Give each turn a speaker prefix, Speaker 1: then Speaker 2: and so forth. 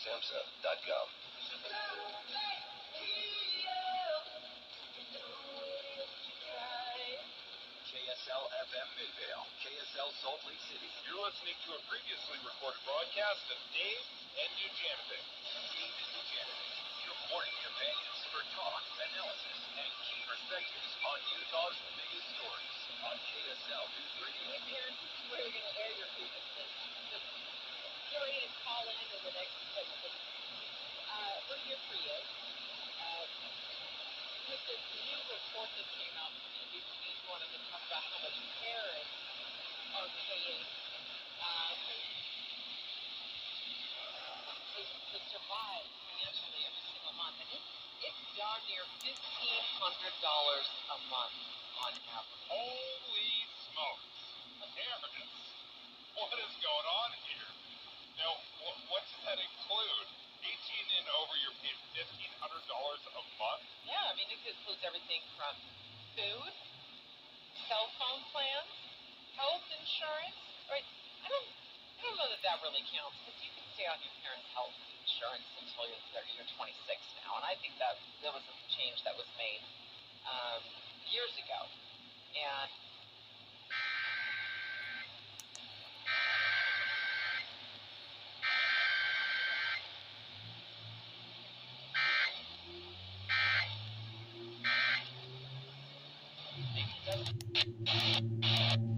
Speaker 1: samhsa.gov. KSL-FM Midvale, KSL Salt Lake City.
Speaker 2: You're listening to a previously recorded broadcast of Dave and Dujanovic.
Speaker 1: Dave and Dujanovic, your morning companions for talk, analysis, and key perspectives on Utah's biggest stories on KSL News Radio.
Speaker 3: Hey parents, this is where you're going to air your grievances. Just get ready to call in the next segment. We're here for you. With this new report that came out from NBC News, wanted to talk about how much parents are paying to survive financially every single month. And it's darn near $1,500 a month on average.
Speaker 2: Holy smokes. Parents, what is going on here? Now, what does that include? 18 and over, you're paying $1,500 a month?
Speaker 3: Yeah, I mean, it includes everything from food, cell phone plans, health insurance, right? I don't know that really counts, because you can stay on your parents' health insurance until you're 26 now, and I think that was a change that was made years ago. And maybe it doesn't.